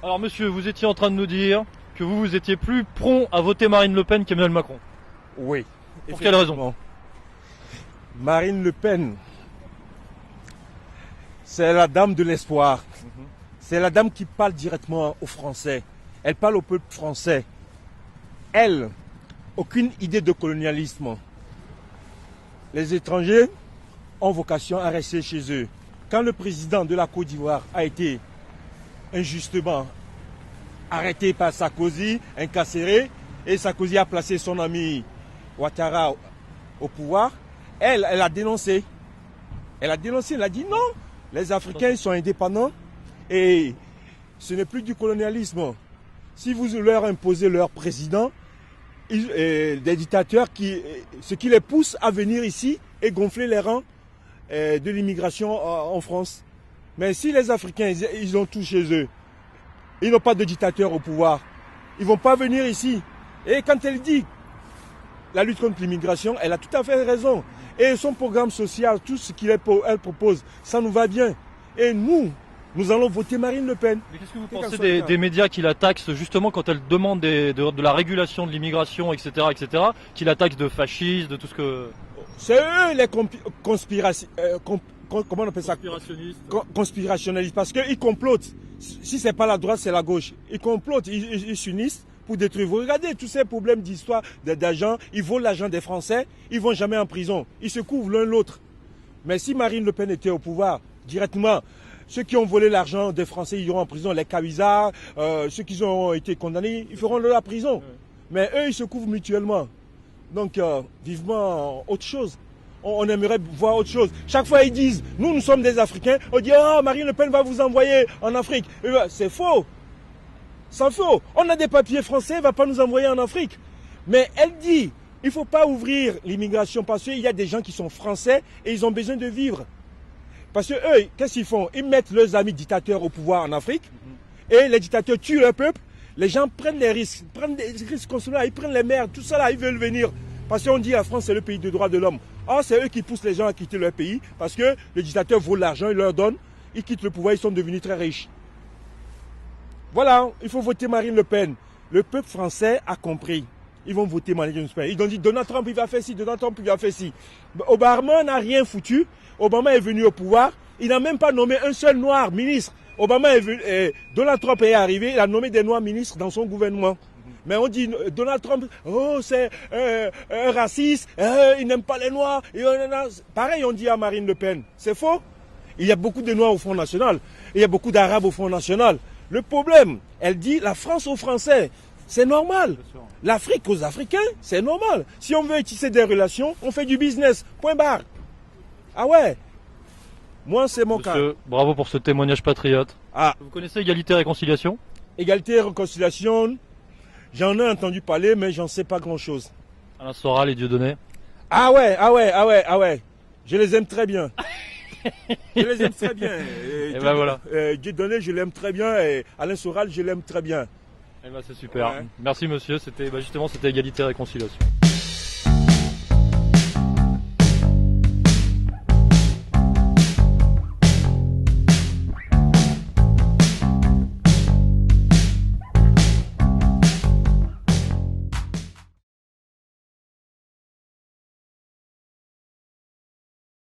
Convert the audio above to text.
Alors monsieur, vous étiez en train de nous dire que vous étiez plus prompt à voter Marine Le Pen qu'Emmanuel Macron. Oui. Pour quelle raison? Marine Le Pen, c'est la dame de l'espoir. C'est la dame qui parle directement aux Français. Elle parle au peuple français. Elle, aucune idée de colonialisme. Les étrangers ont vocation à rester chez eux. Quand le président de la Côte d'Ivoire a été injustement arrêté par Sarkozy, incarcéré, et Sarkozy a placé son ami Ouattara au pouvoir, elle a dénoncé. Elle a dénoncé, elle a dit non, les Africains sont indépendants et ce n'est plus du colonialisme. Si vous leur imposez leur président, des dictateurs ce qui les pousse à venir ici et gonfler les rangs de l'immigration en France. Mais si les Africains, ils ont tout chez eux, ils n'ont pas de dictateur au pouvoir, ils ne vont pas venir ici. Et quand elle dit la lutte contre l'immigration, elle a tout à fait raison. Et son programme social, tout ce qu'elle propose, ça nous va bien. Et nous allons voter Marine Le Pen. Mais qu'est-ce que vous pensez des médias qui la taxent justement quand elle demande de la régulation de l'immigration, etc., qui la taxent de fascistes, de tout ce que... C'est eux les conspirationnistes. Conspirationnistes, parce qu'ils complotent. Si ce n'est pas la droite, c'est la gauche. Ils complotent, ils s'unissent pour détruire. Vous regardez tous ces problèmes d'histoire d'argent, ils volent l'argent des Français, ils ne vont jamais en prison. Ils se couvrent l'un l'autre. Mais si Marine Le Pen était au pouvoir, directement, ceux qui ont volé l'argent des Français iront en prison, les Cavizards, ceux qui ont été condamnés, ils feront la prison. Mais eux, ils se couvrent mutuellement. Donc, vivement autre chose. On aimerait voir autre chose. Chaque fois, ils disent, nous sommes des Africains. On dit, ah, Marine Le Pen va vous envoyer en Afrique. C'est faux. C'est faux. On a des papiers français, elle ne va pas nous envoyer en Afrique. Mais elle dit, il ne faut pas ouvrir l'immigration parce qu'il y a des gens qui sont français et ils ont besoin de vivre. Parce que eux, qu'est-ce qu'ils font? Ils mettent leurs amis dictateurs au pouvoir en Afrique et les dictateurs tuent leur peuple. Les gens prennent des risques, comme cela, ils prennent les mers, tout ça là, ils veulent venir. Parce qu'on dit la France c'est le pays des droits de l'homme. Or c'est eux qui poussent les gens à quitter leur pays parce que le dictateur vole l'argent, il leur donne, ils quittent le pouvoir, ils sont devenus très riches. Voilà, il faut voter Marine Le Pen. Le peuple français a compris. Ils vont voter Marine Le Pen. Ils ont dit Donald Trump il va faire ci, Donald Trump il va faire ci. Obama n'a rien foutu. Obama est venu au pouvoir. Il n'a même pas nommé un seul noir ministre. Donald Trump est arrivé, il a nommé des noirs ministres dans son gouvernement. Mais on dit Donald Trump, oh c'est un raciste, il n'aime pas les noirs. Pareil on dit à Marine Le Pen. C'est faux. Il y a beaucoup de noirs au Front National. Il y a beaucoup d'arabes au Front National. Le problème, elle dit la France aux Français. C'est normal. L'Afrique aux Africains, c'est normal. Si on veut tisser des relations, on fait du business. Point barre. Ah ouais. Moi, c'est mon cas. Bravo pour ce témoignage patriote. Ah. Vous connaissez Égalité et Réconciliation? Égalité et Réconciliation, j'en ai entendu parler, mais j'en sais pas grand-chose. Alain Soral et Dieudonné? Ah ouais. Je les aime très bien. Je les aime très bien. Et ben voilà. Dieudonné, je l'aime très bien. Et Alain Soral, je l'aime très bien. Et ben c'est super. Ouais. Merci monsieur, c'était Égalité et Réconciliation.